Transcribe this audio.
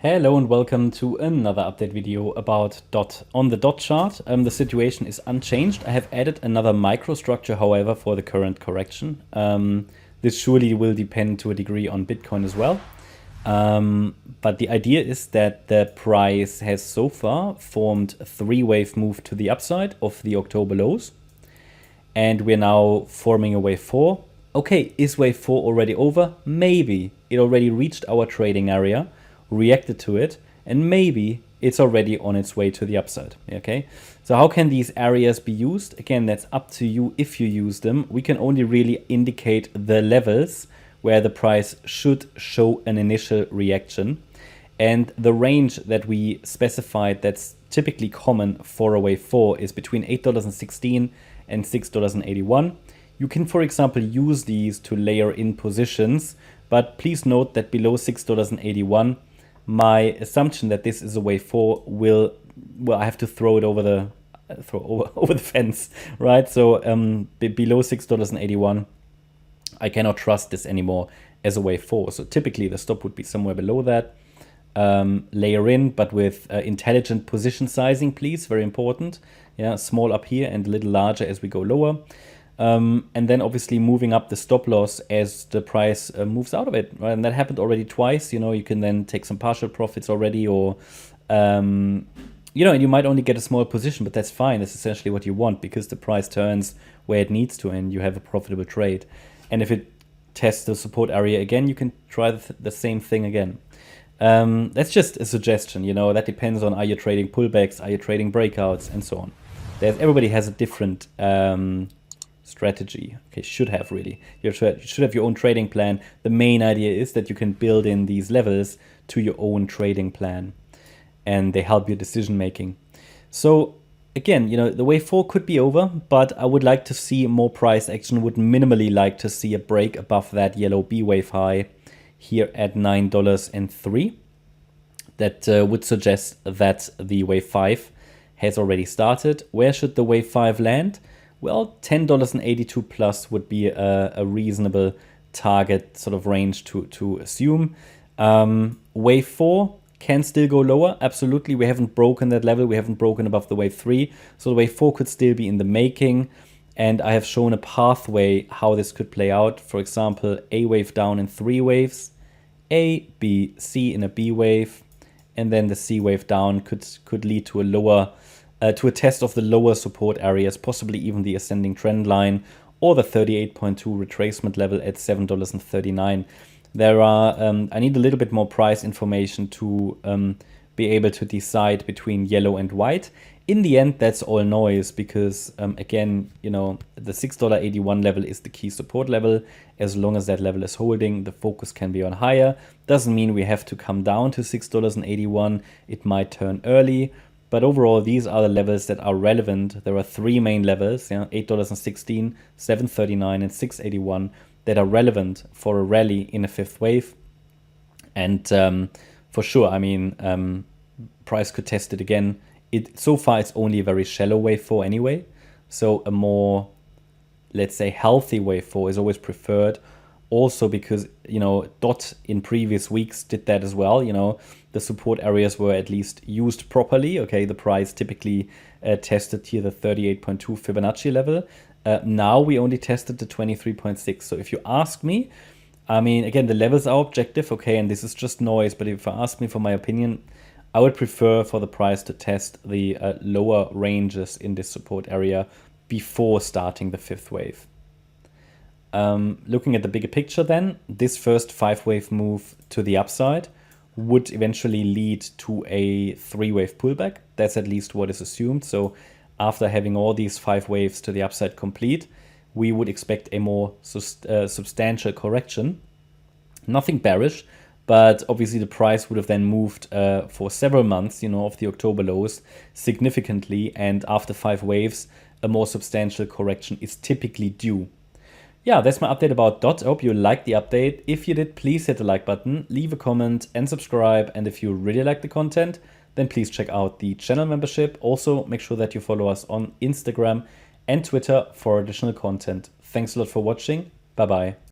Hello and welcome to another update video about DOT. On the DOT chart, the situation is unchanged. I have added another microstructure, however, for the current correction. This surely will depend to a degree on Bitcoin as well. But the idea is that the price has so far formed a three-wave move to the upside of the October lows. And we're now forming a wave 4. Okay, is wave 4 already over? Maybe. It already reached our trading area, reacted to it, and maybe it's already on its way to the upside. Okay, so how can these areas be used? Again, that's up to you if you use them. We can only really indicate the levels where the price should show an initial reaction, and the range that we specified that's typically common for a wave 4 is between $8.16 and $6.81. You can, for example, use these to layer in positions, but please note that below $6.81, my assumption that this is a wave 4 will, well, I have to throw it over the over the fence, right? So below $6.81, I cannot trust this anymore as a wave 4. So typically the stop would be somewhere below that. Layer in, but with intelligent position sizing, please, very important. Yeah, small up here and a little larger as we go lower. And then obviously moving up the stop loss as the price moves out of it, right? And that happened already twice. You know, you can then take some partial profits already, or and you might only get a small position, but that's fine. That's essentially what you want, because the price turns where it needs to and you have a profitable trade. And if it tests the support area again, you can try the same thing again. That's just a suggestion, that depends on, are you trading pullbacks, are you trading breakouts, and so on. Everybody has a different strategy. Okay, should have really. You should have your own trading plan. The main idea is that you can build in these levels to your own trading plan, and they help your decision making. So again, the wave 4 could be over, but I would like to see more price action. Would minimally like to see a break above that yellow B wave high here at $9.03. That would suggest that the wave 5 has already started. Where should the wave 5 land? Well, $10.82 plus would be a reasonable target sort of range to assume. Wave 4 can still go lower. Absolutely. We haven't broken that level. We haven't broken above the wave 3. So the wave 4 could still be in the making. And I have shown a pathway how this could play out. For example, A wave down in 3 waves, A, B, C in a B wave, and then the C wave down could lead to a lower, to a test of the lower support areas, possibly even the ascending trend line or the 38.2 retracement level at $7.39. There are, I need a little bit more price information to be able to decide between yellow and white. In the end, that's all noise, because again, the $6.81 level is the key support level. As long as that level is holding, the focus can be on higher. Doesn't mean we have to come down to $6.81. It might turn early, but overall, these are the levels that are relevant. There are 3 main levels, $8.16, $7.39, and $6.81 that are relevant for a rally in a 5th wave. And for sure, price could test it again. So far, it's only a very shallow wave 4 anyway. So a more, let's say, healthy wave 4 is always preferred. Also because, DOT in previous weeks did that as well. The support areas were at least used properly. Okay, the price typically tested here the 38.2 Fibonacci level. Now we only tested the 23.6. So if you ask me, again, the levels are objective, okay, and this is just noise. But if you ask me for my opinion, I would prefer for the price to test the lower ranges in this support area before starting the 5th wave. Looking at the bigger picture then, this first 5-wave move to the upside would eventually lead to a 3-wave pullback. That's at least what is assumed. So after having all these 5 waves to the upside complete, we would expect a more substantial correction. Nothing bearish, but obviously the price would have then moved for several months, of the October lows significantly. And after 5 waves, a more substantial correction is typically due. Yeah, that's my update about DOT. I hope you liked the update. If you did, please hit the like button, leave a comment and subscribe. And if you really like the content, then please check out the channel membership. Also, make sure that you follow us on Instagram and Twitter for additional content. Thanks a lot for watching. Bye-bye.